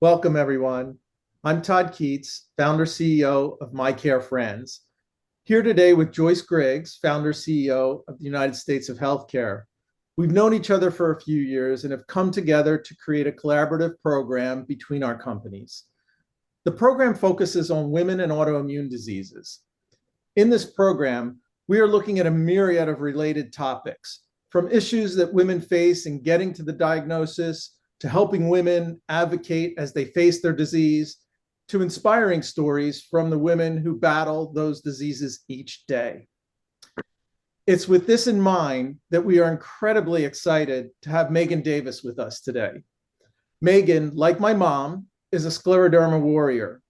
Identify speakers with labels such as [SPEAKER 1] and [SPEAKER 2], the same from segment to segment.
[SPEAKER 1] Welcome, everyone. I'm Todd Keats, founder CEO of My Care Friends, here today with Joyce Griggs, founder CEO of the United States of Healthcare. We've known each other for a few years and have come together to create a collaborative program between our companies. The program focuses on women and autoimmune diseases. In this program, we are looking at a myriad of related topics, from issues that women face in getting to the diagnosis, to helping women advocate as they face their disease, to inspiring stories from the women who battle those diseases each day. It's with this in mind that we are incredibly excited to have Meghan Davis with us today. Meghan, like my mom, is a scleroderma warrior.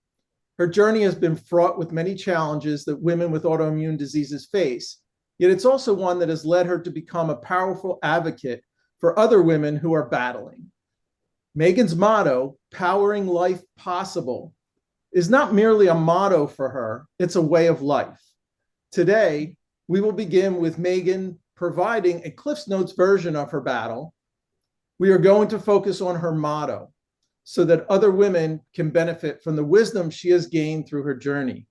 [SPEAKER 1] Her journey has been fraught with many challenges that women with autoimmune diseases face, yet it's also one that has led her to become a powerful advocate for other women who are battling. Meghan's motto, powering life possible, is not merely a motto for her, it's a way of life. Today, we will begin with Meghan providing a Cliff's Notes version of her battle. We are going to focus on her motto so that other women can benefit from the wisdom she has gained through her journey.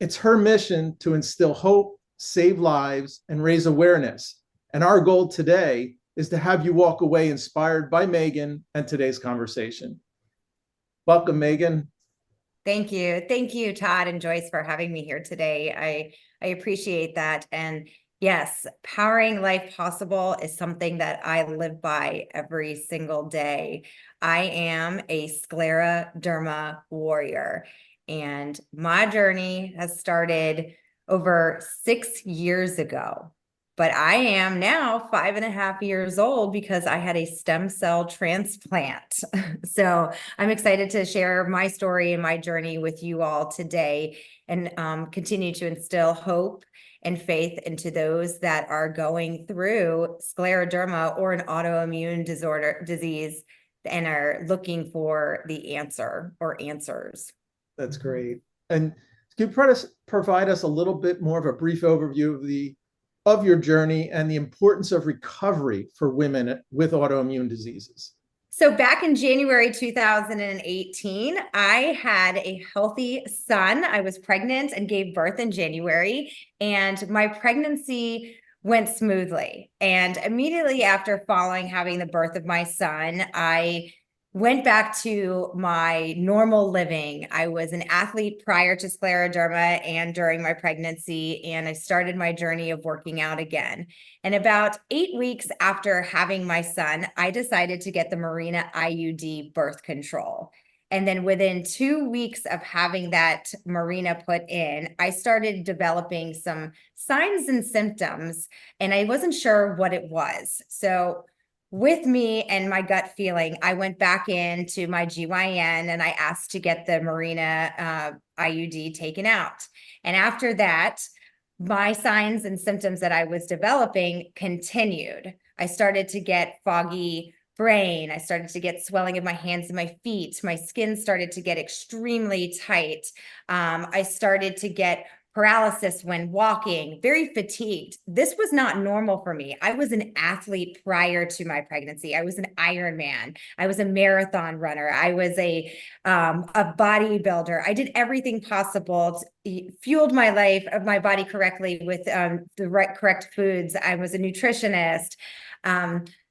[SPEAKER 1] It's her mission to instill hope, save lives, and raise awareness. And our goal today is to have you walk away inspired by Meghan and today's conversation. Welcome, Meghan.
[SPEAKER 2] Thank you. Thank you, Todd and Joyce, for having me here today. I appreciate that. And yes, powering life possible is something that I live by every single day. I am a scleroderma warrior, and my journey has started over 6 years ago. But I am now 5.5 years old because I had a stem cell transplant. So I'm excited to share my story and my journey with you all today and continue to instill hope and faith into those that are going through scleroderma or an autoimmune disease and are looking for the answer or answers.
[SPEAKER 1] That's great. And can you provide us a little bit more of a brief overview of your journey and the importance of recovery for women with autoimmune diseases?
[SPEAKER 2] So back in January 2018, I had a healthy son. I was pregnant and gave birth in January, and my pregnancy went smoothly. And immediately after having the birth of my son, I went back to my normal living. I was an athlete prior to scleroderma and during my pregnancy, and I started my journey of working out again. And about 8 weeks after having my son, I decided to get the Mirena IUD birth control. And then within 2 weeks of having that Mirena put in, I started developing some signs and symptoms, and I wasn't sure what it was. So with me and my gut feeling, I went back into my GYN and I asked to get the Mirena IUD taken out. And after that, my signs and symptoms that I was developing continued. I started to get foggy brain. I started to get swelling of my hands and my feet. My skin started to get extremely tight. I started to get paralysis when walking, very fatigued. This was not normal for me. I was an athlete prior to my pregnancy. I was an Ironman. I was a marathon runner. I was a bodybuilder. I did everything possible to fueled my life of my body correctly with the correct foods. I was a nutritionist.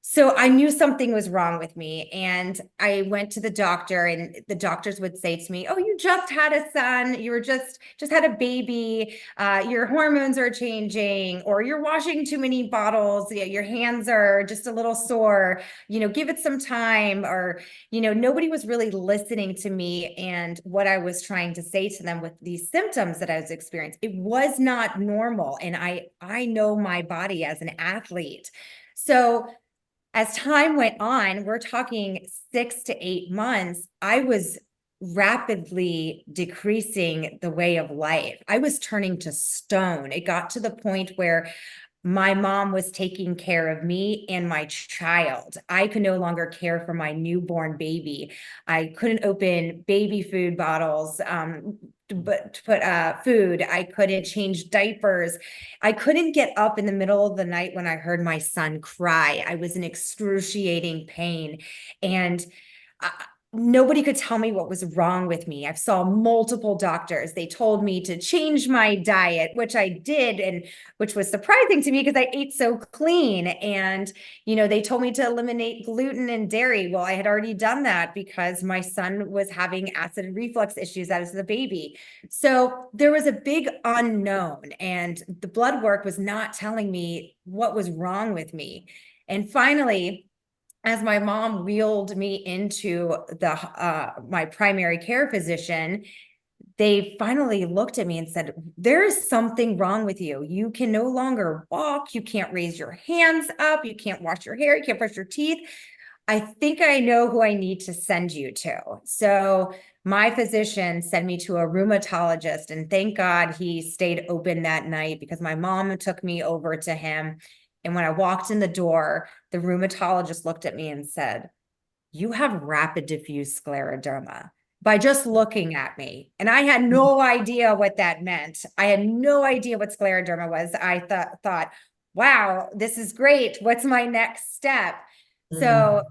[SPEAKER 2] So I knew something was wrong with me, and I went to the doctor, and the doctors would say to me, "Oh, you just had a son. You were just had a baby. Your hormones are changing, or you're washing too many bottles. Your hands are just a little sore. Give it some time." Or, nobody was really listening to me and what I was trying to say to them with these symptoms that I was experiencing. It was not normal, and I know my body as an athlete. So as time went on, we're talking 6 to 8 months, I was rapidly decreasing the way of life. I was turning to stone. It got to the point where my mom was taking care of me and my child. I could no longer care for my newborn baby. I couldn't open baby food bottles, but to put food. I couldn't change diapers. I couldn't get up in the middle of the night when I heard my son cry. I was in excruciating pain. And nobody could tell me what was wrong with me. I saw multiple doctors. They told me to change my diet, which I did, and which was surprising to me because I ate so clean. And, they told me to eliminate gluten and dairy. Well, I had already done that because my son was having acid reflux issues as a baby. So there was a big unknown, and the blood work was not telling me what was wrong with me. And finally, as my mom wheeled me into my primary care physician, they finally looked at me and said, there is something wrong with you. You can no longer walk. You can't raise your hands up. You can't wash your hair. You can't brush your teeth. I think I know who I need to send you to. So my physician sent me to a rheumatologist, and thank God he stayed open that night because my mom took me over to him. And when I walked in the door, the rheumatologist looked at me and said, you have rapid diffuse scleroderma, by just looking at me. And I had no idea what that meant. I had no idea what scleroderma was. I thought, wow, this is great. What's my next step? So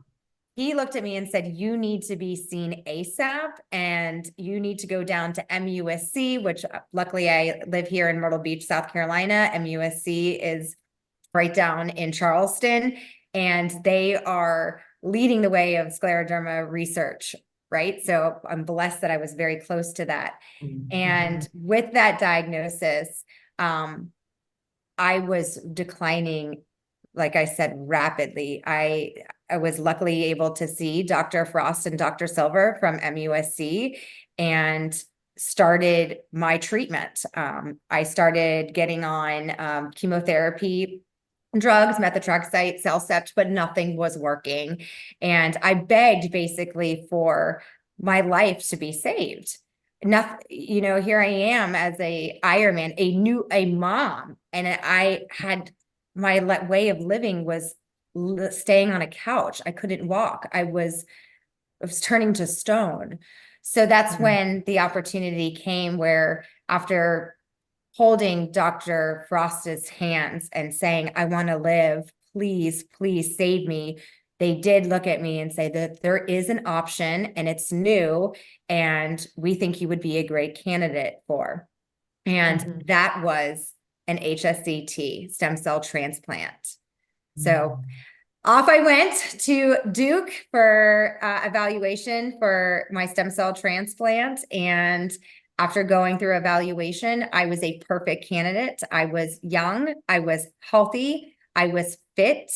[SPEAKER 2] he looked at me and said, you need to be seen ASAP, and you need to go down to MUSC, which luckily I live here in Myrtle Beach, South Carolina. MUSC is right down in Charleston, and they are leading the way of scleroderma research, right? So I'm blessed that I was very close to that. And with that diagnosis, I was declining, like I said, rapidly. I was luckily able to see Dr. Frost and Dr. Silver from MUSC and started my treatment. I started getting on chemotherapy drugs, methotrexate, Cellcept, but nothing was working. And I begged basically for my life to be saved. Nothing, here I am as a Ironman, a mom, and I had my way of living was staying on a couch. I couldn't walk. I was turning to stone. So that's when the opportunity came where, after holding Dr. Frost's hands and saying, I want to live, please, please save me, they did look at me and say that there is an option and it's new, and we think you would be a great candidate for. And that was an HSCT, stem cell transplant. So off I went to Duke for evaluation for my stem cell transplant. And after going through evaluation, I was a perfect candidate. I was young, I was healthy, I was fit.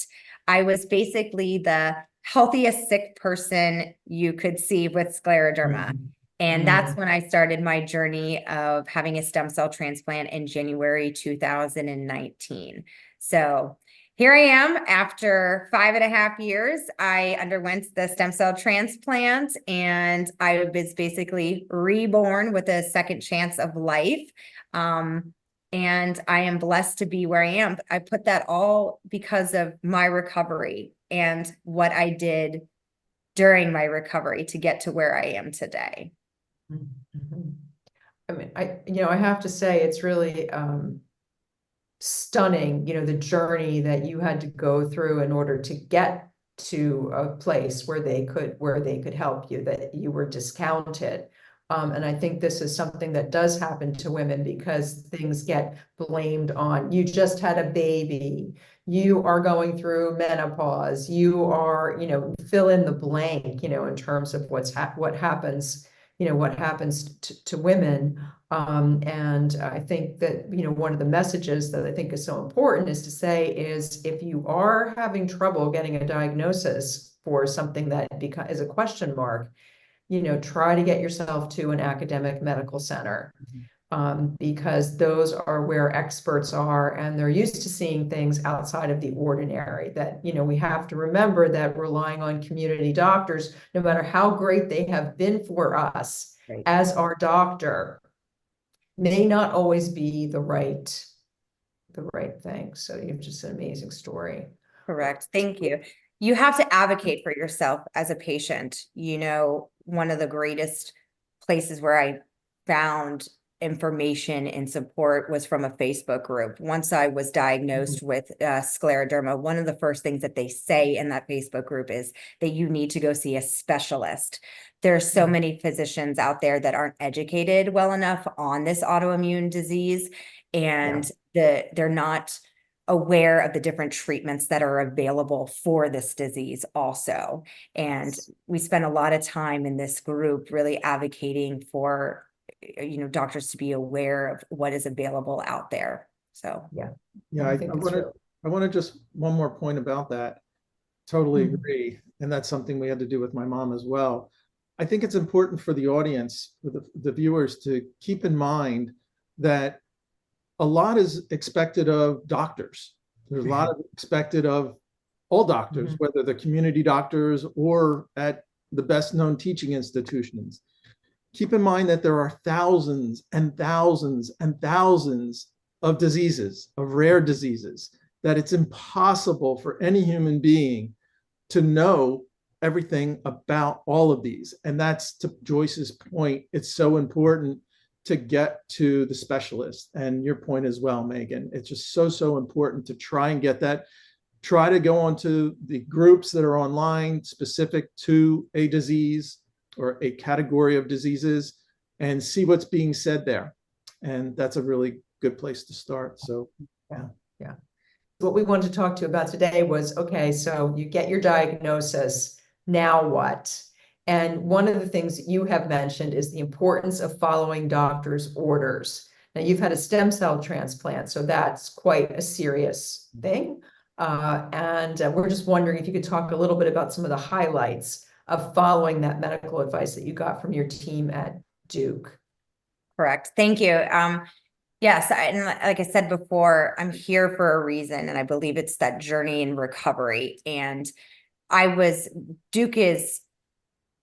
[SPEAKER 2] I was basically the healthiest sick person you could see with scleroderma. And that's when I started my journey of having a stem cell transplant in January 2019. So here I am. After 5.5 years, I underwent the stem cell transplant, and I was basically reborn with a second chance of life. And I am blessed to be where I am. I put that all because of my recovery and what I did during my recovery to get to where I am today.
[SPEAKER 3] I mean, I have to say it's really stunning, the journey that you had to go through in order to get to a place where they could help you, that you were discounted. And I think this is something that does happen to women because things get blamed on. You just had a baby, you are going through menopause, you are, fill in the blank, in terms of what happens, what happens to women. And I think that, one of the messages that I think is so important is to say is, if you are having trouble getting a diagnosis for something that is a question mark, try to get yourself to an academic medical center, because those are where experts are, and they're used to seeing things outside of the ordinary. That, we have to remember that relying on community doctors, no matter how great they have been for us as our doctor, may not always be the right thing. So you have just an amazing story.
[SPEAKER 2] Correct. Thank you. You have to advocate for yourself as a patient. One of the greatest places where I found information and support was from a Facebook group. Once I was diagnosed with scleroderma, one of the first things that they say in that Facebook group is that you need to go see a specialist. There's so many physicians out there that aren't educated well enough on this autoimmune disease, and they're not aware of the different treatments that are available for this disease also. And we spend a lot of time in this group really advocating for, doctors to be aware of what is available out there. So,
[SPEAKER 1] I want to just one more point about that. Totally agree. And that's something we had to do with my mom as well. I think it's important for the audience, for the viewers, to keep in mind that a lot is expected of doctors. There's a lot of expected of all doctors, whether they're community doctors or at the best known teaching institutions. Keep in mind that there are thousands and thousands and thousands of diseases, of rare diseases, that it's impossible for any human being to know everything about all of these. And that's, to Joyce's point, it's so important to get to the specialist. And your point as well, Megan, it's just so important to try and get that. Try to go onto the groups that are online specific to a disease or a category of diseases and see what's being said there. And that's a really good place to start. So,
[SPEAKER 3] yeah. What we wanted to talk to you about today was, okay, so you get your diagnosis, now what? And one of the things that you have mentioned is the importance of following doctors' orders. Now, you've had a stem cell transplant, so that's quite a serious thing. And we're just wondering if you could talk a little bit about some of the highlights of following that medical advice that you got from your team at Duke.
[SPEAKER 2] Correct. Thank you. Yes, and like I said before, I'm here for a reason, and I believe it's that journey in recovery. And Duke is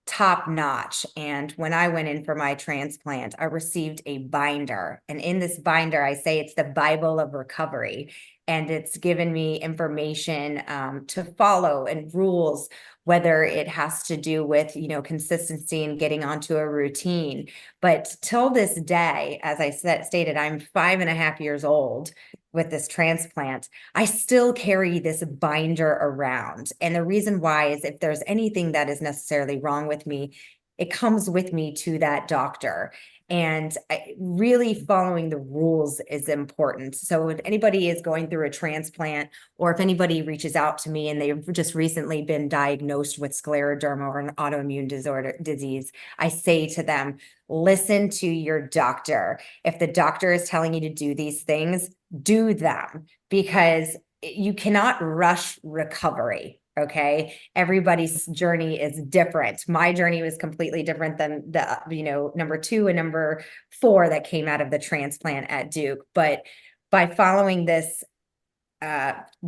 [SPEAKER 2] top notch. And when I went in for my transplant, I received a binder. And in this binder, I say it's the Bible of recovery. And it's given me information to follow and rules, whether it has to do with, consistency and getting onto a routine. But till this day, as I stated, I'm 5.5 years old with this transplant. I still carry this binder around. And the reason why is if there's anything that is necessarily wrong with me, it comes with me to that doctor. And really following the rules is important. So if anybody is going through a transplant, or if anybody reaches out to me and they've just recently been diagnosed with scleroderma or an autoimmune disease, I say to them, listen to your doctor. If the doctor is telling you to do these things, do them, because you cannot rush recovery. Okay. Everybody's journey is different. My journey was completely different than the, number 2 and number 4 that came out of the transplant at Duke. But by following this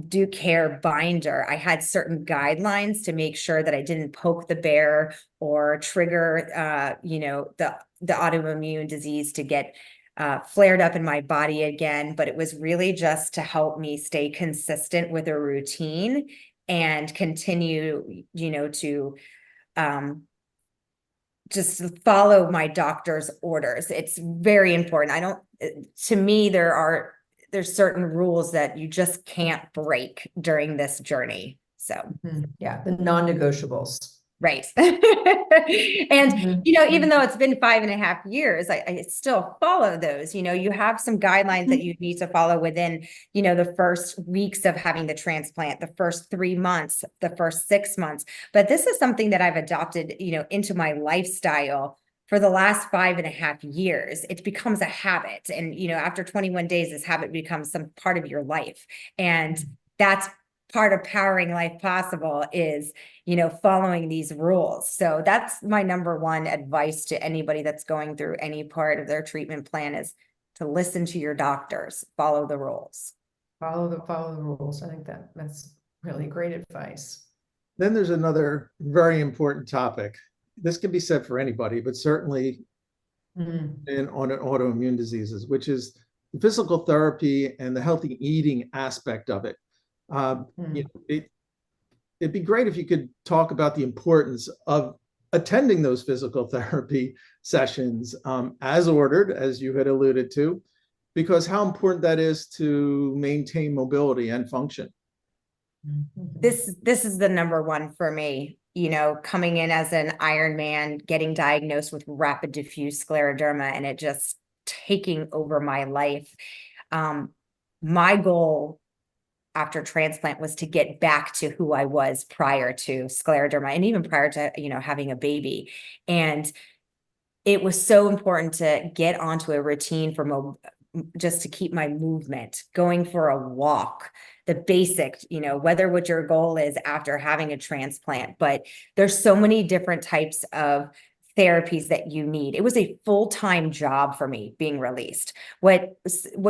[SPEAKER 2] Duke Care binder, I had certain guidelines to make sure that I didn't poke the bear or trigger, the autoimmune disease to get flared up in my body again. But it was really just to help me stay consistent with a routine and continue, to just follow my doctor's orders. It's very important. To me, there's certain rules that you just can't break during this journey. So,
[SPEAKER 3] yeah, the non-negotiables.
[SPEAKER 2] Right. And, even though it's been 5.5 years, I still follow those. You have some guidelines that you need to follow within, the first weeks of having the transplant, the first 3 months, the first 6 months. But this is something that I've adopted, into my lifestyle for the last 5.5 years. It becomes a habit. And, after 21 days, this habit becomes some part of your life. And that's part of powering life possible is, following these rules. So that's my number one advice to anybody that's going through any part of their treatment plan, is to listen to your doctors, follow the rules.
[SPEAKER 3] Follow the rules. I think that's really great advice.
[SPEAKER 1] Then there's another very important topic. This can be said for anybody, but certainly on autoimmune diseases, which is the physical therapy and the healthy eating aspect of it. It'd be great if you could talk about the importance of attending those physical therapy sessions as ordered, as you had alluded to, because how important that is to maintain mobility and function.
[SPEAKER 2] This is the number one for me, coming in as an Ironman, getting diagnosed with rapid diffuse scleroderma, and it just taking over my life. My goal after transplant was to get back to who I was prior to scleroderma, and even prior to, having a baby. And it was so important to get onto a routine for just to keep my movement, going for a walk, the basic, whether what your goal is after having a transplant. But there's so many different types of therapies that you need. It was a full-time job for me being released. What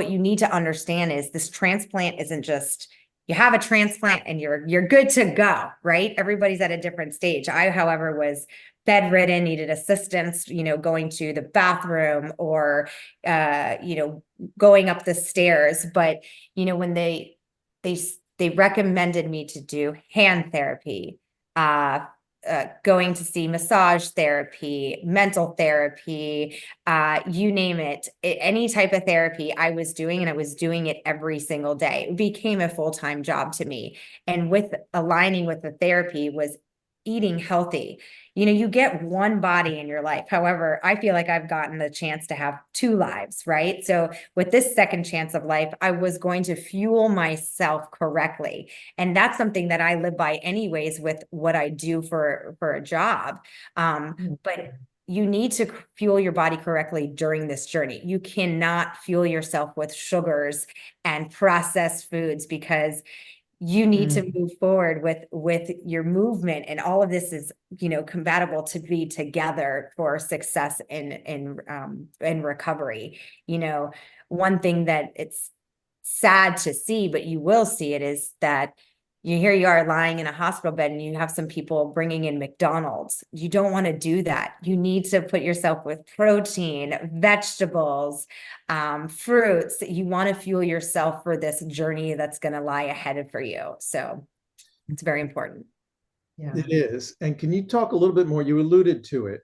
[SPEAKER 2] you need to understand is this transplant isn't just, you have a transplant and you're good to go, right? Everybody's at a different stage. I, however, was bedridden, needed assistance, going to the bathroom or, going up the stairs. But, when they recommended me to do hand therapy, going to see massage therapy, mental therapy, you name it, any type of therapy I was doing, and I was doing it every single day. It became a full-time job to me. And with aligning with the therapy was eating healthy. You get one body in your life. However, I feel like I've gotten the chance to have two lives, right? So with this second chance of life, I was going to fuel myself correctly. And that's something that I live by anyways with what I do for a job. But you need to fuel your body correctly during this journey. You cannot fuel yourself with sugars and processed foods, because you need to move forward with your movement, and all of this is, compatible to be together for success in recovery. One thing that it's sad to see, but you will see it, is that here you are lying in a hospital bed and you have some people bringing in McDonald's. You don't want to do that. You need to put yourself with protein, vegetables, fruits. You want to fuel yourself for this journey that's going to lie ahead for you. So it's very important.
[SPEAKER 3] Yeah.
[SPEAKER 1] It is. And can you talk a little bit more? You alluded to it,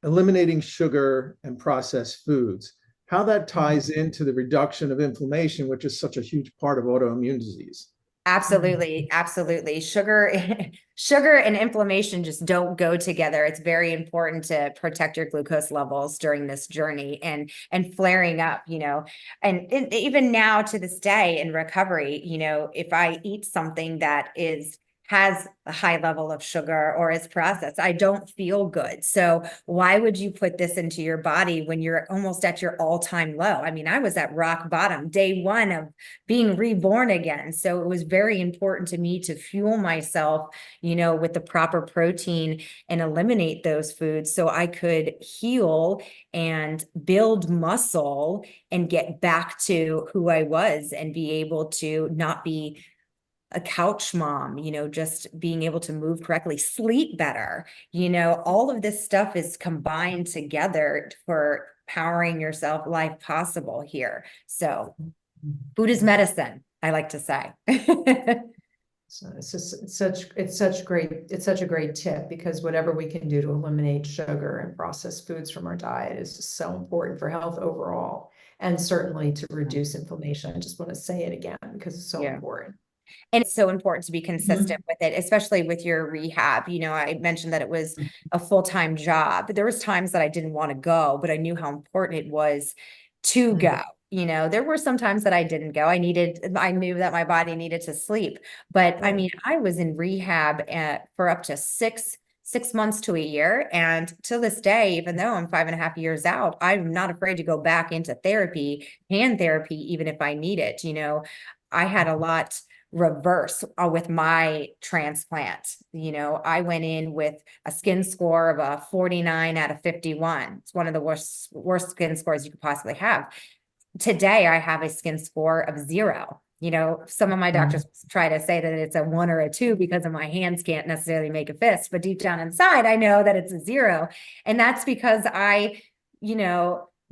[SPEAKER 1] eliminating sugar and processed foods, how that ties into the reduction of inflammation, which is such a huge part of autoimmune disease.
[SPEAKER 2] Absolutely. Absolutely. Sugar and inflammation just don't go together. It's very important to protect your glucose levels during this journey and flaring up, and even now to this day in recovery, if I eat something that has a high level of sugar or is processed, I don't feel good. So why would you put this into your body when you're almost at your all-time low? I mean, I was at rock bottom, day one of being reborn again. So it was very important to me to fuel myself, with the proper protein and eliminate those foods so I could heal and build muscle and get back to who I was and be able to not be a couch mom, just being able to move correctly, sleep better, all of this stuff is combined together for powering yourself life possible here. So food is medicine, I like to say.
[SPEAKER 3] So it's such a great tip, because whatever we can do to eliminate sugar and processed foods from our diet is just so important for health overall, and certainly to reduce inflammation. I just want to say it again because it's so important.
[SPEAKER 2] And it's so important to be consistent with it, especially with your rehab. I mentioned that it was a full-time job, but there was times that I didn't want to go, but I knew how important it was to go. There were some times that I didn't go. I knew that my body needed to sleep. But I mean, I was in rehab for up to six months to a year. And to this day, even though I'm 5.5 years out, I'm not afraid to go back into therapy, hand therapy, even if I need it. I had a lot reverse with my transplant. I went in with a skin score of a 49 out of 51. It's one of the worst skin scores you could possibly have. Today, I have a skin score of 0. Some of my doctors try to say that it's a 1 or a 2 because of my hands can't necessarily make a fist, but deep down inside, I know that it's a 0. And that's because I,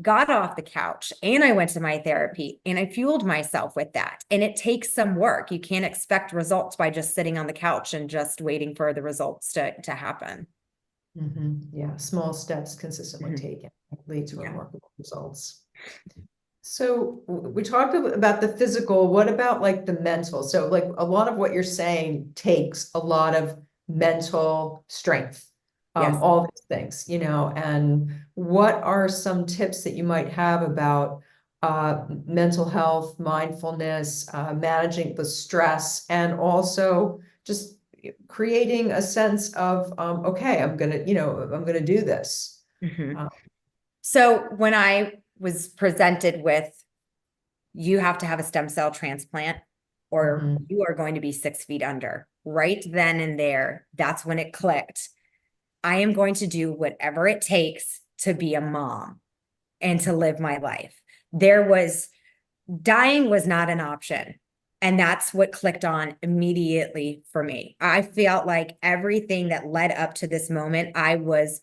[SPEAKER 2] got off the couch and I went to my therapy and I fueled myself with that. And it takes some work. You can't expect results by just sitting on the couch and just waiting for the results to happen.
[SPEAKER 3] Yeah, small steps consistently
[SPEAKER 2] Mhm.
[SPEAKER 3] taken lead to
[SPEAKER 2] Yeah.
[SPEAKER 3] remarkable results. So we talked about the physical. What about like the mental? So like a lot of what you're saying takes a lot of mental strength,
[SPEAKER 2] Yes.
[SPEAKER 3] all these things, you know, and what are some tips that you might have about mental health, mindfulness, managing the stress, and also just creating a sense of, okay, I'm gonna do this.
[SPEAKER 2] Mhm.
[SPEAKER 3] Uh,
[SPEAKER 2] So when I was presented with, you have to have a stem cell transplant or
[SPEAKER 3] mhm,
[SPEAKER 2] you are going to be 6 feet under, right then and there, that's when it clicked. I am going to do whatever it takes to be a mom and to live my life. Dying was not an option. And that's what clicked on immediately for me. I felt like everything that led up to this moment, I was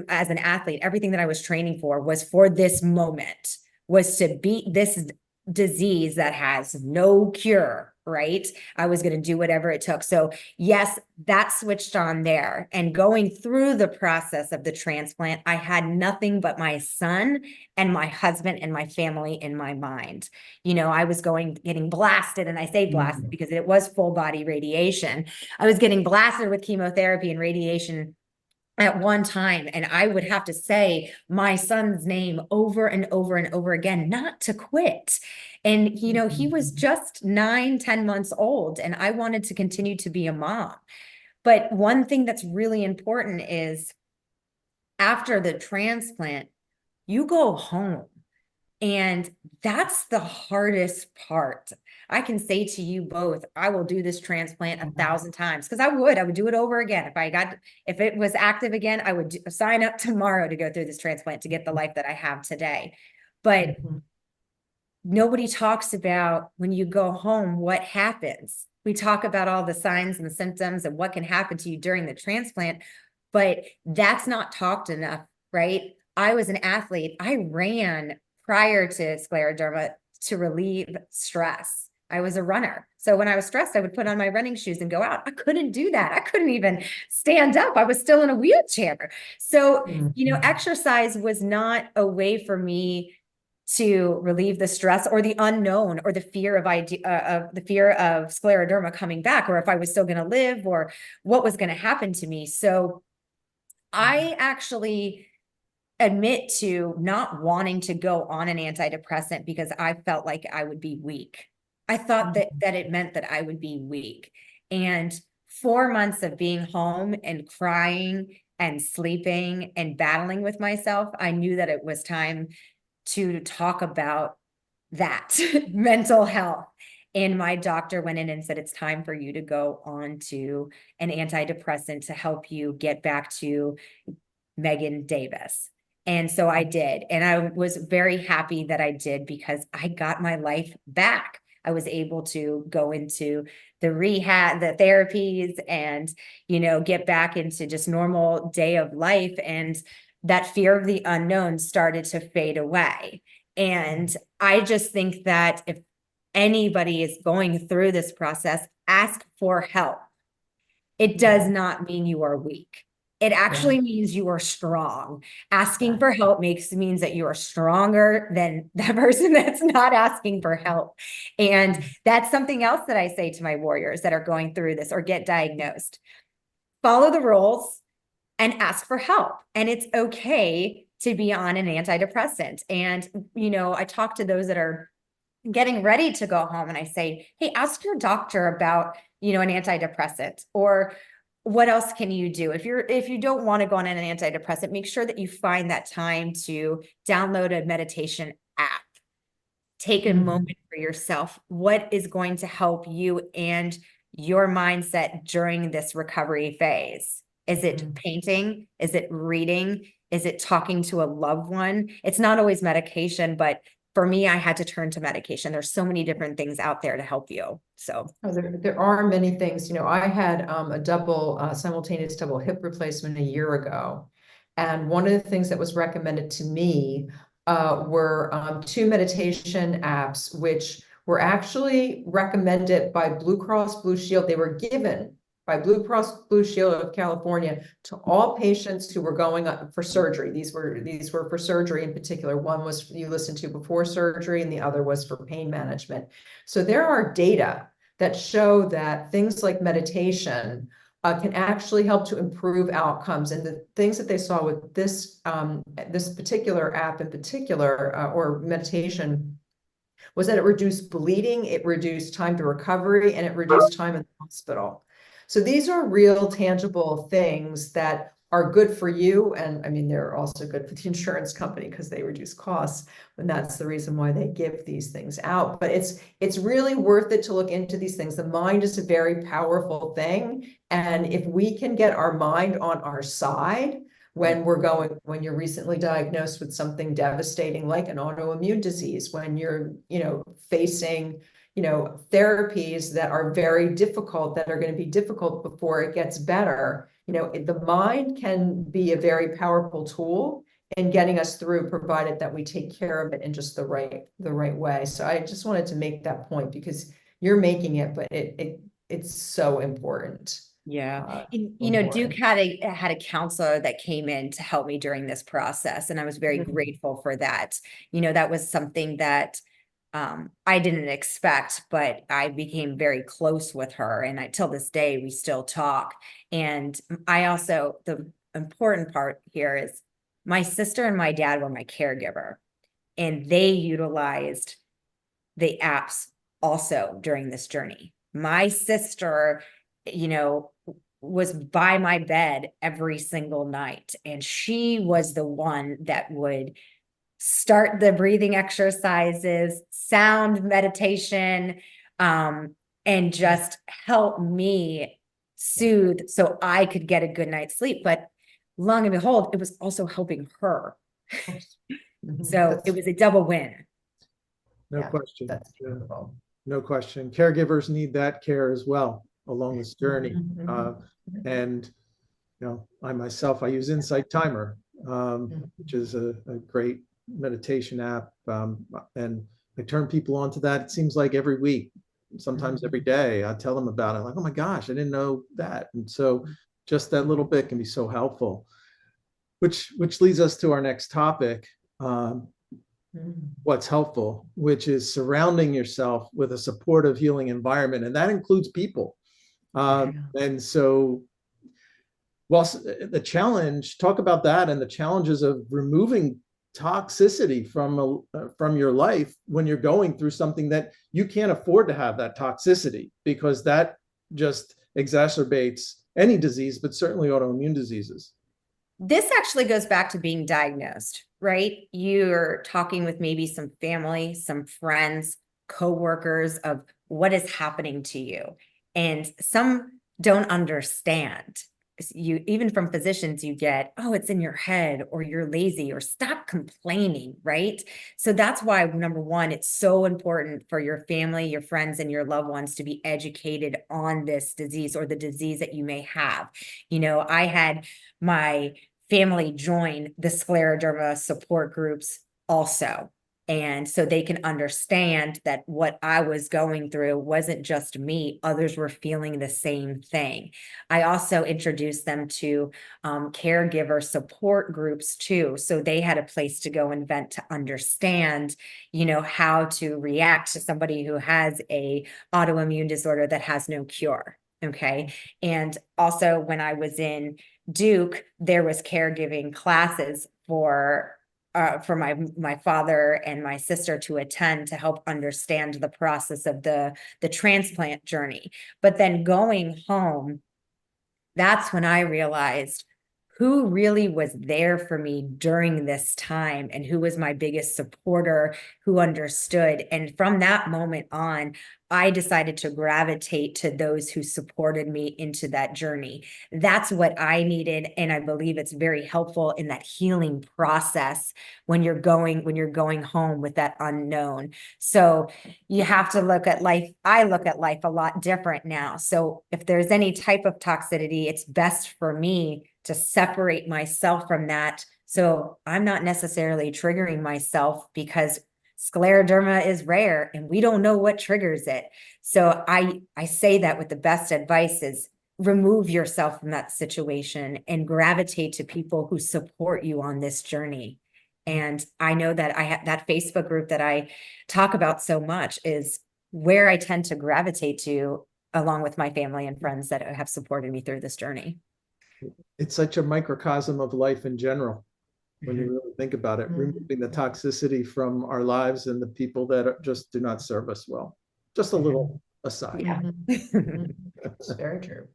[SPEAKER 2] as an athlete, everything that I was training for this moment, was to beat this disease that has no cure, right? I was going to do whatever it took. So, yes, that switched on there. And going through the process of the transplant, I had nothing but my son and my husband and my family in my mind. I was getting blasted, and I say blasted because it was full body radiation. I was getting blasted with chemotherapy and radiation at one time, and I would have to say my son's name over and over and over again, not to quit. And, he was just 9, 10 months old, and I wanted to continue to be a mom. But one thing that's really important is after the transplant, you go home. And that's the hardest part. I can say to you both, I will do this transplant 1,000 times because I would do it over again. If it was active again, I would sign up tomorrow to go through this transplant to get the life that I have today. But nobody talks about when you go home, what happens. We talk about all the signs and the symptoms and what can happen to you during the transplant, but that's not talked enough, right? I was an athlete. I ran prior to scleroderma to relieve stress. I was a runner. So when I was stressed, I would put on my running shoes and go out. I couldn't do that. I couldn't even stand up. I was still in a wheelchair. So, exercise was not a way for me to relieve the stress or the unknown or the fear of scleroderma coming back, or if I was still going to live, or what was going to happen to me. So I actually admit to not wanting to go on an antidepressant because I felt like I would be weak. I thought that it meant that I would be weak. And 4 months of being home and crying and sleeping and battling with myself, I knew that it was time to talk about that mental health. And my doctor went in and said, it's time for you to go on to an antidepressant to help you get back to Meghan Davis. And so I did. And I was very happy that I did because I got my life back. I was able to go into the rehab, the therapies, and, get back into just normal day of life. And that fear of the unknown started to fade away. And I just think that if anybody is going through this process, ask for help. It does not mean you are weak. It actually means you are strong. Asking for help means that you are stronger than that person that's not asking for help. And that's something else that I say to my warriors that are going through this or get diagnosed. Follow the rules and ask for help. And it's okay to be on an antidepressant. And, I talk to those that are getting ready to go home and I say, hey, ask your doctor about, an antidepressant, or what else can you do? If you don't want to go on an antidepressant, make sure that you find that time to download a meditation app. Take a moment for yourself. What is going to help you and your mindset during this recovery phase? Is it painting? Is it reading? Is it talking to a loved one? It's not always medication, but for me, I had to turn to medication. There's so many different things out there to help you. So
[SPEAKER 3] there are many things. I had a simultaneous double hip replacement a year ago. And one of the things that was recommended to me were 2 meditation apps, which were actually recommended by Blue Cross Blue Shield. They were given by Blue Cross Blue Shield of California to all patients who were going up for surgery. These were for surgery in particular. One was you listened to before surgery, and the other was for pain management. So there are data that show that things like meditation can actually help to improve outcomes. And the things that they saw with this this particular app in particular, or meditation, was that it reduced bleeding, it reduced time to recovery, and it reduced time in the hospital. So these are real tangible things that are good for you. And I mean, they're also good for the insurance company because they reduce costs. And that's the reason why they give these things out. But it's really worth it to look into these things. The mind is a very powerful thing. And if we can get our mind on our side, when you're recently diagnosed with something devastating like an autoimmune disease, when you're, facing, therapies that are very difficult, that are going to be difficult before it gets better, the mind can be a very powerful tool in getting us through, provided that we take care of it in just the right way. So I just wanted to make that point because you're making it, but it's so important.
[SPEAKER 2] Yeah. And, Duke had a counselor that came in to help me during this process, and I was very grateful for that. That was something that I didn't expect, but I became very close with her, and till this day we still talk. And the important part here is my sister and my dad were my caregiver, and they utilized the apps also during this journey. My sister, was by my bed every single night, and she was the one that would start the breathing exercises, sound meditation, and just help me soothe so I could get a good night's sleep. But long and behold, it was also helping her. So it was a double win.
[SPEAKER 1] No question. That's beautiful. No question. Caregivers need that care as well along this journey. And I myself, I use Insight Timer, which is a great meditation app. And I turn people onto that. It seems like every week, sometimes every day, I tell them about it. Like, oh my gosh, I didn't know that. And so just that little bit can be so helpful, which leads us to our next topic. What's helpful, which is surrounding yourself with a supportive, healing environment. And that includes people. And so whilst the challenge, talk about that and the challenges of removing toxicity from your life when you're going through something that you can't afford to have that toxicity, because that just exacerbates any disease, but certainly autoimmune diseases.
[SPEAKER 2] This actually goes back to being diagnosed, right? You're talking with maybe some family, some friends, coworkers of what is happening to you. And some don't understand. Even from physicians, you get, oh, it's in your head, or you're lazy, or stop complaining, right? So that's why, number one, it's so important for your family, your friends, and your loved ones to be educated on this disease or the disease that you may have. I had my family join the Scleroderma support groups also. And so they can understand that what I was going through wasn't just me, others were feeling the same thing. I also introduced them to caregiver support groups too. So they had a place to go and vent, to understand, how to react to somebody who has a autoimmune disorder that has no cure. Okay. And also when I was in Duke, there was caregiving classes for my father and my sister to attend to help understand the process of the transplant journey. But then going home, that's when I realized who really was there for me during this time and who was my biggest supporter, who understood. And from that moment on, I decided to gravitate to those who supported me into that journey. That's what I needed. And I believe it's very helpful in that healing process when you're going home with that unknown. So you have to look at life. I look at life a lot different now. So if there's any type of toxicity, it's best for me to separate myself from that. So I'm not necessarily triggering myself, because Scleroderma is rare and we don't know what triggers it. So I say that with the best advice is remove yourself from that situation and gravitate to people who support you on this journey. And I know that I have that Facebook group that I talk about so much is where I tend to gravitate to, along with my family and friends that have supported me through this journey.
[SPEAKER 1] It's such a microcosm of life in general. When you
[SPEAKER 2] Mhm.
[SPEAKER 1] really think about it,
[SPEAKER 3] Mhm.
[SPEAKER 1] removing the toxicity from our lives and the people that just do not serve us well. Just a little aside.
[SPEAKER 2] Yeah.
[SPEAKER 3] Mhm. It's very true.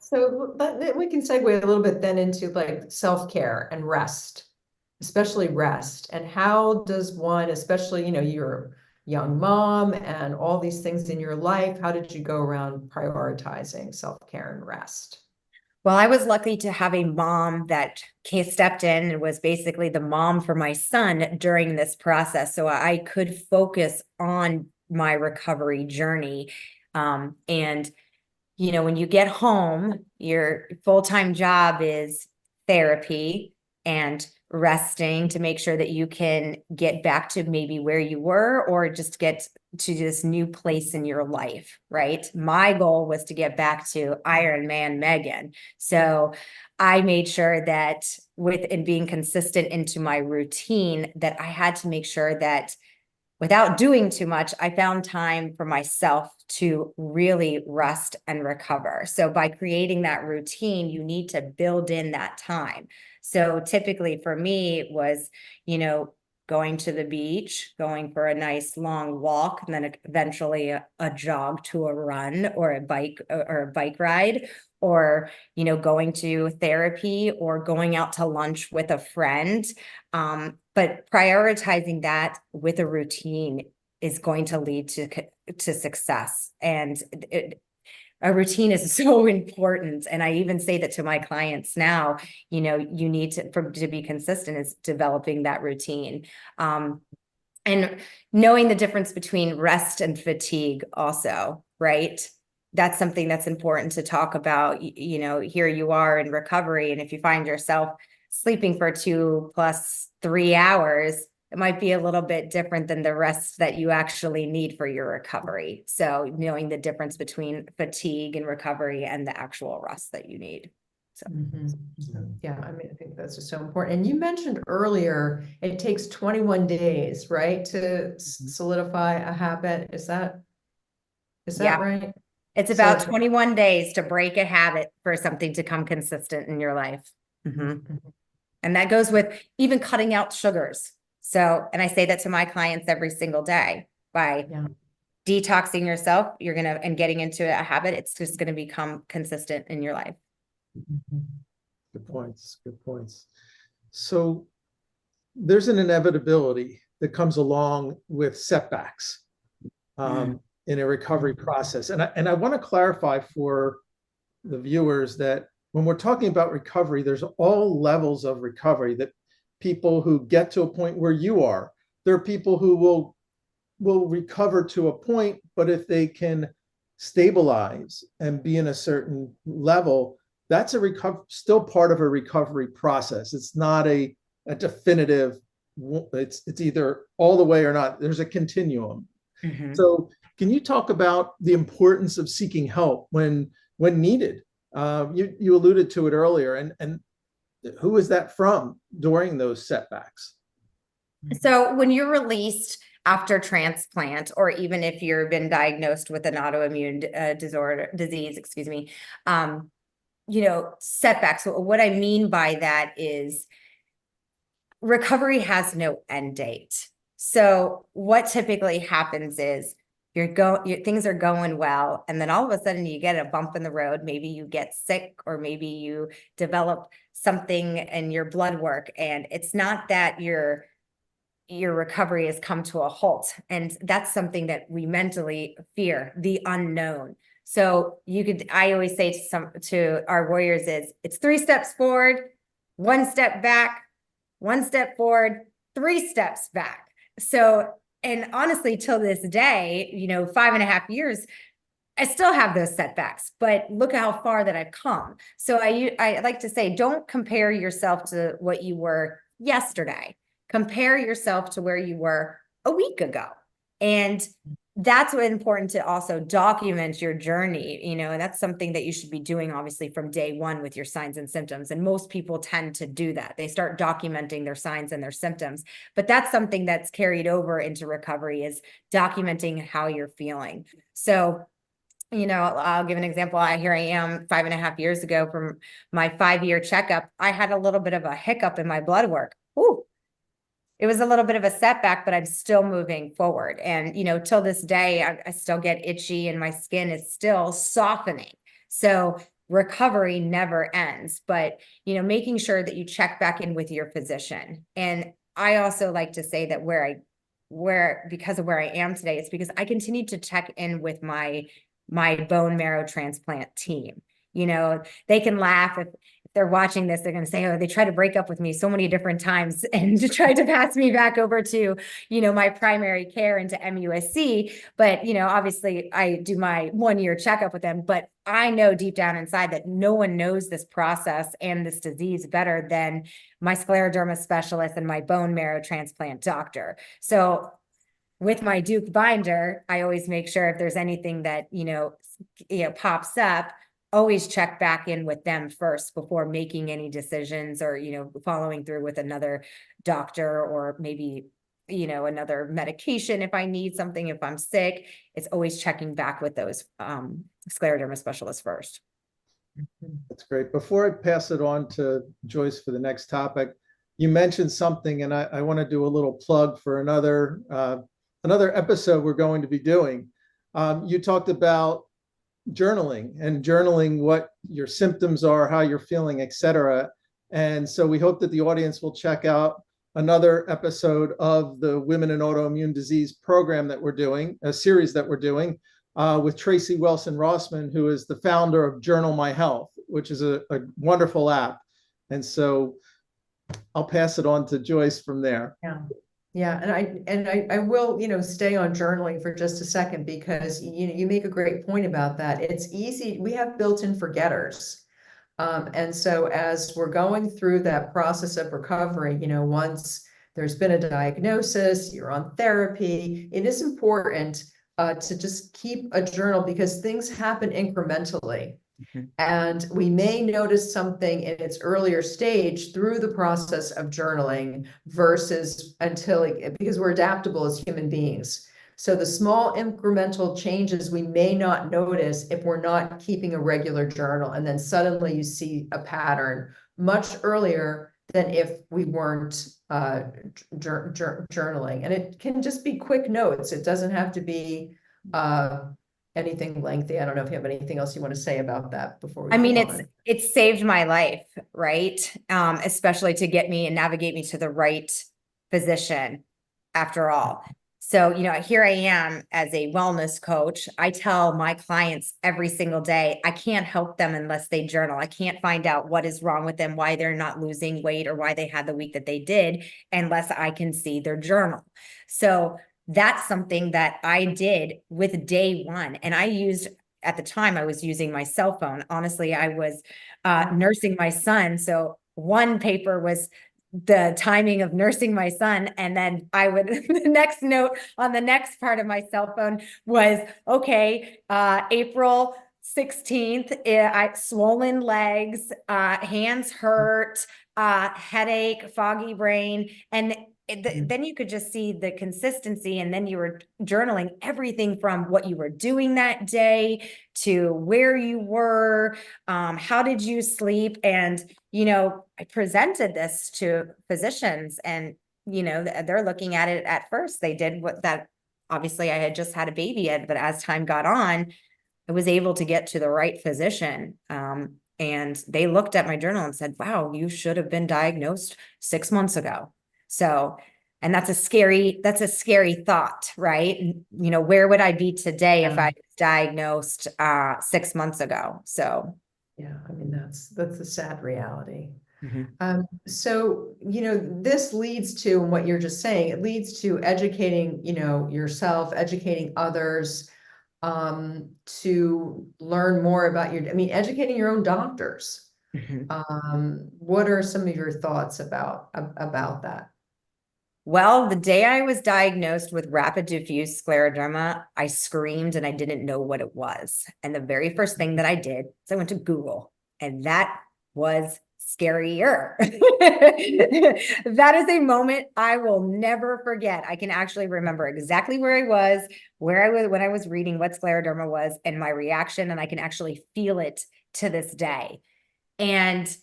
[SPEAKER 3] So we can segue a little bit then into like self-care and rest, especially rest. And how does one, especially, you're a young mom and all these things in your life, how did you go around prioritizing self-care and rest?
[SPEAKER 2] Well, I was lucky to have a mom that stepped in and was basically the mom for my son during this process. So I could focus on my recovery journey. And, when you get home, your full-time job is therapy and resting to make sure that you can get back to maybe where you were or just get to this new place in your life, right? My goal was to get back to Iron Man Meghan. So I made sure that in being consistent into my routine, that I had to make sure that without doing too much, I found time for myself to really rest and recover. So by creating that routine, you need to build in that time. So typically for me, it was, going to the beach, going for a nice long walk, and then eventually a jog to a run or a bike ride, or, going to therapy or going out to lunch with a friend. But prioritizing that with a routine is going to lead to success. And a routine is so important. And I even say that to my clients now, you need to be consistent is developing that routine. And knowing the difference between rest and fatigue also, right? That's something that's important to talk about. Here you are in recovery, and if you find yourself sleeping for 2 + 3 hours, it might be a little bit different than the rest that you actually need for your recovery. So knowing the difference between fatigue and recovery and the actual rest that you need. So.
[SPEAKER 3] Yeah, I mean, I think that's just so important. And you mentioned earlier, it takes 21 days, right, to solidify a habit. Is that
[SPEAKER 2] Yeah.
[SPEAKER 3] right?
[SPEAKER 2] It's about 21 days to break a habit for something to come consistent in your life. And that goes with even cutting out sugars. So, and I say that to my clients every single day by detoxing yourself, and getting into a habit, it's just going to become consistent in your life.
[SPEAKER 1] Good points. Good points. So there's an inevitability that comes along with setbacks in a recovery process. And I want to clarify for the viewers that when we're talking about recovery, there's all levels of recovery, that people who get to a point where you are, there are people who will recover to a point, but if they can stabilize and be in a certain level, that's still part of a recovery process. It's not a definitive, it's either all the way or not. There's a continuum. So can you talk about the importance of seeking help when needed? You alluded to it earlier, and who is that from during those setbacks?
[SPEAKER 2] So when you're released after transplant, or even if you've been diagnosed with an autoimmune disease, setbacks. So what I mean by that is recovery has no end date. So what typically happens is things are going well, and then all of a sudden you get a bump in the road. Maybe you get sick, or maybe you develop something in your blood work, and it's not that your recovery has come to a halt. And that's something that we mentally fear, the unknown. So I always say to our warriors is, it's 3 steps forward, 1 step back, 1 step forward, 3 steps back. So, and honestly, till this day, 5.5 years, I still have those setbacks, but look how far that I've come. So I like to say, don't compare yourself to what you were yesterday. Compare yourself to where you were a week ago. And that's what important to also document your journey, and that's something that you should be doing obviously from day one with your signs and symptoms. And most people tend to do that. They start documenting their signs and their symptoms, but that's something that's carried over into recovery, is documenting how you're feeling. So, I'll give an example. Here I am 5.5 years ago from my 5-year checkup. I had a little bit of a hiccup in my blood work. Ooh, it was a little bit of a setback, but I'm still moving forward. And, till this day, I still get itchy and my skin is still softening. So recovery never ends, but, making sure that you check back in with your physician. And I also like to say that because of where I am today, it's because I continue to check in with my bone marrow transplant team. They can laugh if they're watching this. They're going to say, oh, they tried to break up with me so many different times and to try to pass me back over to, my primary care into MUSC. But, obviously I do my 1-year checkup with them, but I know deep down inside that no one knows this process and this disease better than my scleroderma specialist and my bone marrow transplant doctor. So with my Duke binder, I always make sure if there's anything that, pops up, always check back in with them first before making any decisions or, following through with another doctor or maybe, another medication if I need something, if I'm sick. It's always checking back with those scleroderma specialists first.
[SPEAKER 1] That's great. Before I pass it on to Joyce for the next topic, you mentioned something, and I want to do a little plug for another episode we're going to be doing. You talked about journaling what your symptoms are, how you're feeling, etc. And so we hope that the audience will check out another episode of the Women in Autoimmune Disease program that we're doing, a series that we're doing with Tracy Wilson Rossman, who is the founder of Journal My Health, which is a wonderful app. And so I'll pass it on to Joyce from there.
[SPEAKER 3] Yeah. Yeah, and I will, stay on journaling for just a second, because you make a great point about that. It's easy. We have built-in forgetters. And so as we're going through that process of recovery, once there's been a diagnosis, you're on therapy, it is important to just keep a journal, because things happen incrementally. And we may notice something in its earlier stage through the process of journaling versus because we're adaptable as human beings. So the small incremental changes we may not notice if we're not keeping a regular journal. And then suddenly you see a pattern much earlier than if we weren't journaling. And it can just be quick notes. It doesn't have to be anything lengthy. I don't know if you have anything else you want to say about that before we move on.
[SPEAKER 2] It's saved my life, right? Especially to get me and navigate me to the right physician after all. So, here I am as a wellness coach. I tell my clients every single day, I can't help them unless they journal. I can't find out what is wrong with them, why they're not losing weight or why they had the week that they did, unless I can see their journal. So that's something that I did with day one. And at the time, I was using my cell phone. Honestly, I was nursing my son. So one paper was the timing of nursing my son. And then the next note on the next part of my cell phone was, okay, April 16th, I swollen legs, hands hurt, headache, foggy brain. And then you could just see the consistency, and then you were journaling everything from what you were doing that day to where you were, how did you sleep? And, I presented this to physicians, and, they're looking at it at first. They did obviously I had just had a baby, but as time got on, I was able to get to the right physician. And they looked at my journal and said, wow, you should have been diagnosed 6 months ago. So, and that's a scary thought, right? Where would I be today if I was diagnosed 6 months ago? So,
[SPEAKER 3] yeah, I mean, that's a sad reality. So, this leads to what you're just saying. It leads to educating, yourself, educating others, to learn more about educating your own doctors. What are some of your thoughts about that?
[SPEAKER 2] Well, the day I was diagnosed with rapid diffuse scleroderma, I screamed and I didn't know what it was. And the very first thing that I did is I went to Google, and that was scarier. That is a moment I will never forget. I can actually remember exactly where I was, when I was reading what scleroderma was, and my reaction, and I can actually feel it to this day. And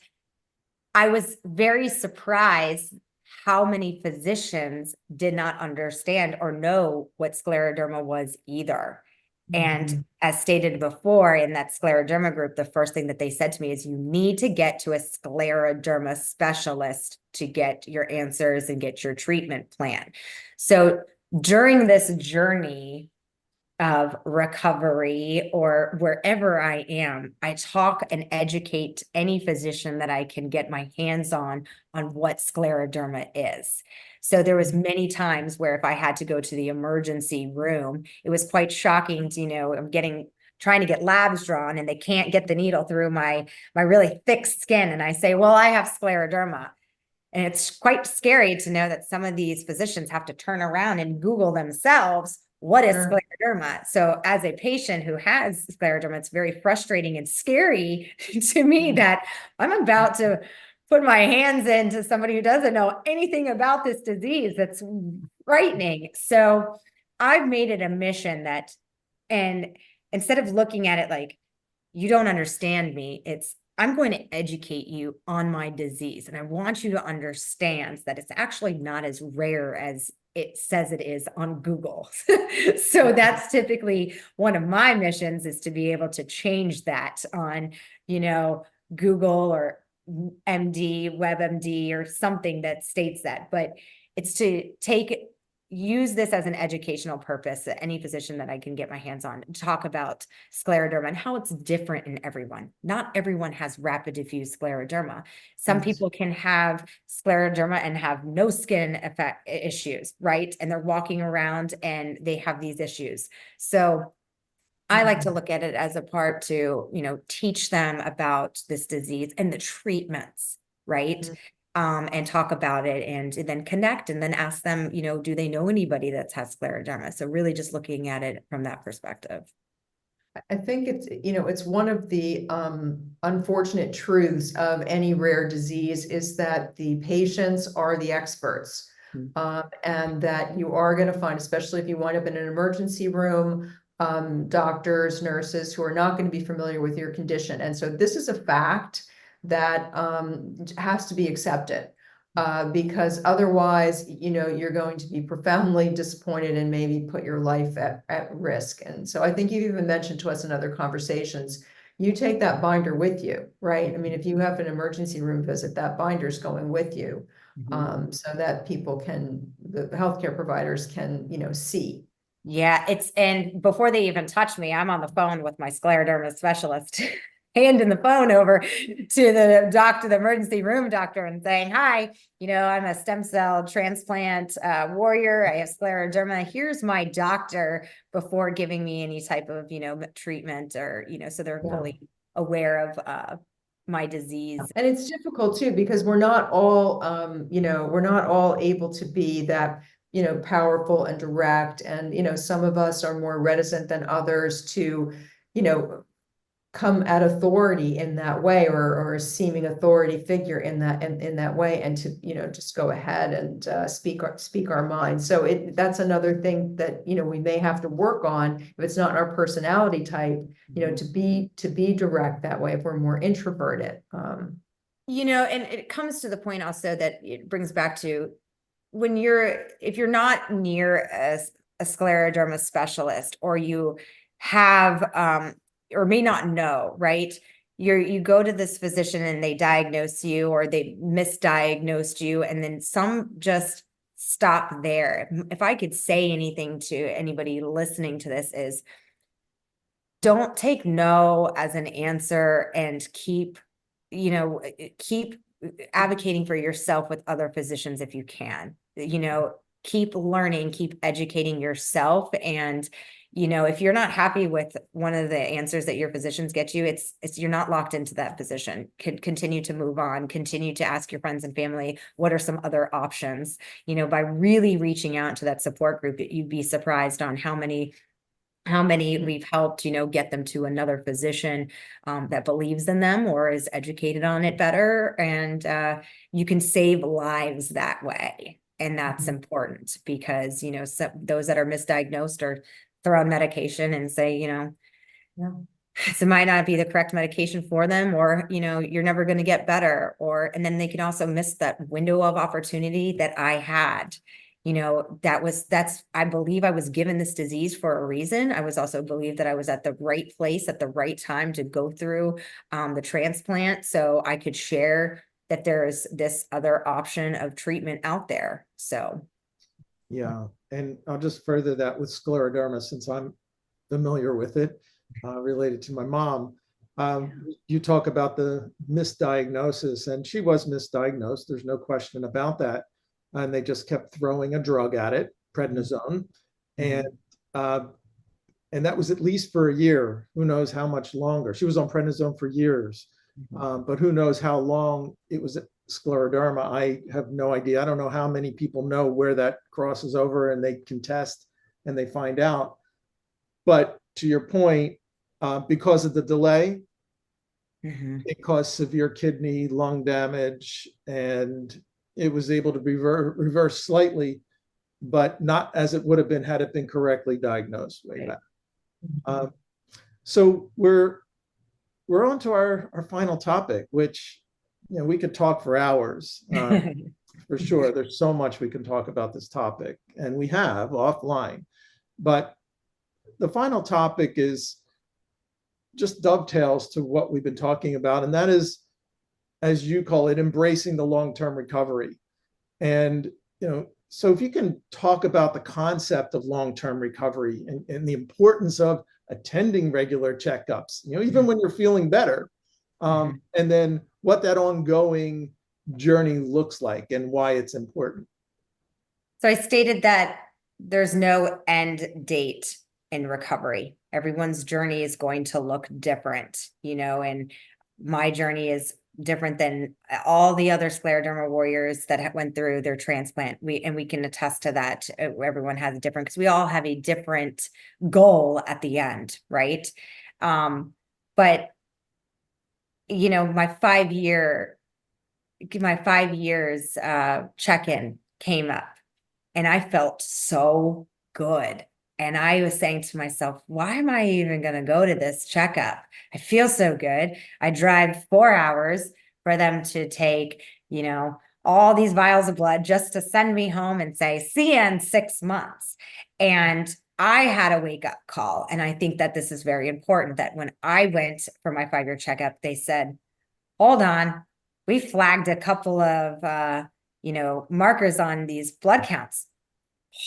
[SPEAKER 2] I was very surprised how many physicians did not understand or know what scleroderma was either. And as stated before, in that scleroderma group, the first thing that they said to me is, you need to get to a scleroderma specialist to get your answers and get your treatment plan. So during this journey of recovery, or wherever I am, I talk and educate any physician that I can get my hands on what scleroderma is. So there was many times where if I had to go to the emergency room, it was quite shocking to, I'm trying to get labs drawn and they can't get the needle through my really thick skin. And I say, well, I have scleroderma. And it's quite scary to know that some of these physicians have to turn around and Google themselves, what is scleroderma? So as a patient who has scleroderma, it's very frustrating and scary to me that I'm about to put my hands into somebody who doesn't know anything about this disease. That's frightening. So I've made it a mission that, and instead of looking at it like, you don't understand me, it's, I'm going to educate you on my disease. And I want you to understand that it's actually not as rare as it says it is on Google. So that's typically one of my missions, is to be able to change that on, Google or MD, WebMD, or something that states that. But it's to use this as an educational purpose, any physician that I can get my hands on, talk about scleroderma and how it's different in everyone. Not everyone has rapid diffuse scleroderma. Some people can have scleroderma and have no skin effect issues, right? And they're walking around and they have these issues. So I like to look at it as a part to, teach them about this disease and the treatments, right? And talk about it, and then connect, and then ask them, do they know anybody that has scleroderma? So really just looking at it from that perspective.
[SPEAKER 3] I think it's one of the unfortunate truths of any rare disease is that the patients are the experts. And that you are going to find, especially if you wind up in an emergency room, doctors, nurses who are not going to be familiar with your condition. And so this is a fact that has to be accepted, because otherwise, you're going to be profoundly disappointed and maybe put your life at risk. And so I think you've even mentioned to us in other conversations, you take that binder with you, right? I mean, if you have an emergency room visit, that binder's going with you, so that the healthcare providers can, see.
[SPEAKER 2] Yeah, and before they even touch me, I'm on the phone with my scleroderma specialist, handing the phone over to the emergency room doctor, and saying, hi, I'm a stem cell transplant warrior. I have scleroderma. Here's my doctor, before giving me any type of, treatment, or, so they're fully aware of my disease.
[SPEAKER 3] And it's difficult too, because we're not all, we're not all able to be that, powerful and direct. And, some of us are more reticent than others to, come at authority in that way, or a seeming authority figure in that way, and to, just go ahead and speak our mind. So that's another thing that, we may have to work on if it's not in our personality type, to be direct that way if we're more introverted.
[SPEAKER 2] And it comes to the point also that it brings back to, if you're not near a scleroderma specialist, or you have or may not know, right? You go to this physician and they diagnose you, or they misdiagnosed you, and then some just stop there. If I could say anything to anybody listening to this, is don't take no as an answer, and keep advocating for yourself with other physicians if you can. Keep learning, keep educating yourself, and you know, if you're not happy with one of the answers that your physicians get you, it's you're not locked into that position. Could continue to move on, continue to ask your friends and family, what are some other options? You know, by really reaching out to that support group, you'd be surprised on how many we've helped, you know, get them to another physician that believes in them or is educated on it better. And you can save lives that way. And that's important because, you know, those that are misdiagnosed or throw on medication and say, you know, so it might not be the correct medication for them, or, you know, you're never going to get better. And then they can also miss that window of opportunity that I had. You know, I believe I was given this disease for a reason. I was also believe that I was at the right place at the right time to go through the transplant. So I could share that there's this other option of treatment out there. So.
[SPEAKER 1] Yeah. And I'll just further that with scleroderma, since I'm familiar with it, related to my mom. You talk about the misdiagnosis, and she was misdiagnosed. There's no question about that. And they just kept throwing a drug at it, prednisone, and that was at least for a year. Who knows how much longer? She was on prednisone for years, but who knows how long it was scleroderma. I have no idea. I don't know how many people know where that crosses over, and they can test and they find out. But to your point, because of the delay, it caused severe kidney, lung damage, and it was able to be reversed slightly, but not as it would have been had it been correctly diagnosed way back. So we're on to our final topic, which, you know, we could talk for hours. For sure. There's so much we can talk about this topic, and we have offline. But the final topic is just dovetails to what we've been talking about, and that is, as you call it, embracing the long-term recovery. And, you know, so if you can talk about the concept of long-term recovery and the importance of attending regular checkups, you know, even when you're feeling better, and then what that ongoing journey looks like and why it's important.
[SPEAKER 2] So I stated that there's no end date in recovery. Everyone's journey is going to look different, you know, and my journey is different than all the other scleroderma warriors that went through their transplant. We can attest to that. Everyone has a different, because we all have a different goal at the end, right? But you know, my 5 years check-in came up, and I felt so good. And I was saying to myself, why am I even going to go to this checkup? I feel so good. I drive 4 hours for them to take, you know, all these vials of blood just to send me home and say, see you in 6 months. And I had a wake-up call. And I think that this is very important, that when I went for my 5-year checkup, they said, hold on, we flagged a couple of, you know, markers on these blood counts.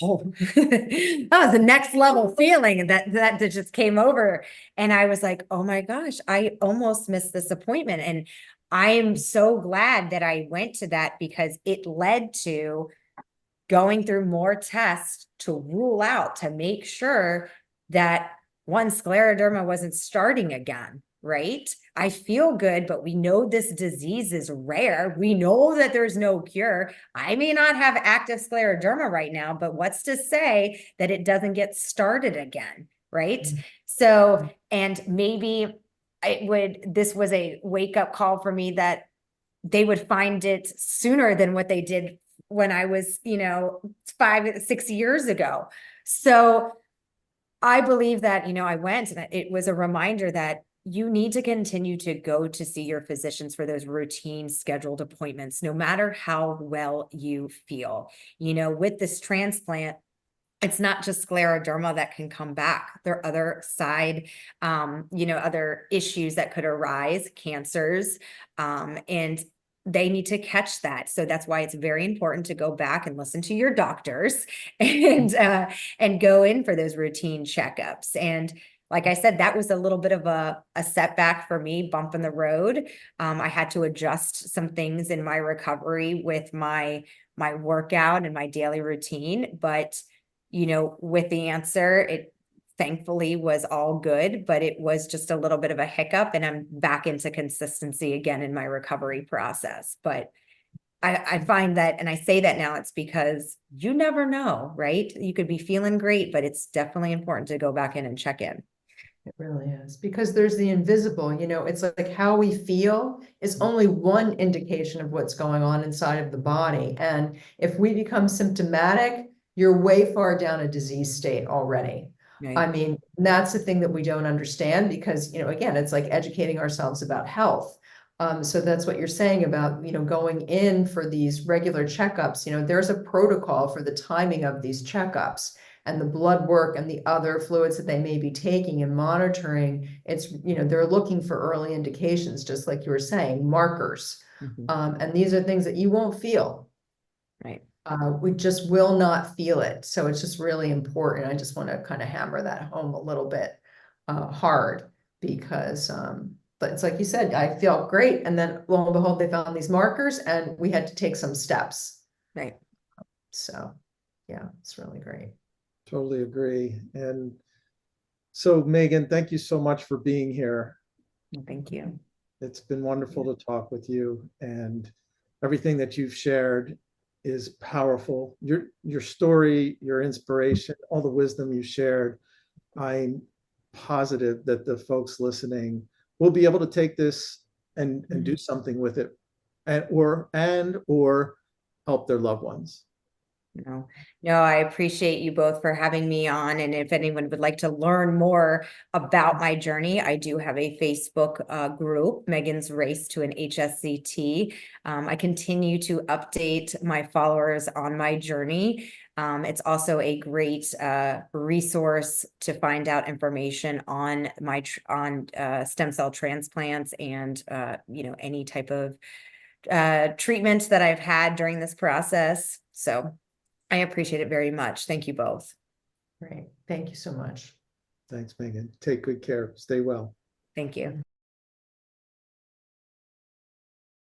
[SPEAKER 2] Oh, that was the next level feeling that just came over. And I was like, oh my gosh, I almost missed this appointment. And I am so glad that I went to that, because it led to going through more tests to rule out, to make sure that scleroderma wasn't starting again. Right? I feel good, but we know this disease is rare. We know that there's no cure. I may not have active scleroderma right now, but what's to say that it doesn't get started again, right? So, and maybe this was a wake-up call for me, that they would find it sooner than what they did when I was, you know, 5, 6 years ago. So I believe that, you know, I went, and it was a reminder that you need to continue to go to see your physicians for those routine scheduled appointments, no matter how well you feel. You know, with this transplant, it's not just scleroderma that can come back. There are other side, you know, other issues that could arise, cancers, and they need to catch that. So that's why it's very important to go back and listen to your doctors and go in for those routine checkups. And like I said, that was a little bit of a setback for me, bump in the road. I had to adjust some things in my recovery with my workout and my daily routine. But, you know, with the answer, thankfully was all good, but it was just a little bit of a hiccup, and I'm back into consistency again in my recovery process. But I find that, and I say that now, it's because you never know, right? You could be feeling great, but it's definitely important to go back in and check in.
[SPEAKER 3] It really is, because there's the invisible, it's like how we feel is only one indication of what's going on inside of the body. And if we become symptomatic, you're way far down a disease state already.
[SPEAKER 2] Right.
[SPEAKER 3] I mean, that's the thing that we don't understand because, again, it's like educating ourselves about health. So that's what you're saying about, going in for these regular checkups. There's a protocol for the timing of these checkups and the blood work and the other fluids that they may be taking and monitoring. It's, they're looking for early indications, just like you were saying, markers. And these are things that you won't feel.
[SPEAKER 2] Right.
[SPEAKER 3] We just will not feel it. So it's just really important. I just want to kind of hammer that home a little bit hard because, but it's like you said, I felt great. And then lo and behold, they found these markers and we had to take some steps.
[SPEAKER 2] Right.
[SPEAKER 3] So yeah, it's really great.
[SPEAKER 1] Totally agree. And so, Meghan, thank you so much for being here.
[SPEAKER 2] Thank you.
[SPEAKER 1] It's been wonderful to talk with you, and everything that you've shared is powerful. Your story, your inspiration, all the wisdom you shared. I'm positive that the folks listening will be able to take this and do something with it, or help their loved ones.
[SPEAKER 2] No, I appreciate you both for having me on. And if anyone would like to learn more about my journey, I do have a Facebook group, Meghan's Race to an HSCT. I continue to update my followers on my journey. It's also a great resource to find out information on my stem cell transplants and any type of treatment that I've had during this process. So I appreciate it very much. Thank you both.
[SPEAKER 3] Great. Thank you so much.
[SPEAKER 1] Thanks, Meghan. Take good care. Stay well.
[SPEAKER 2] Thank you.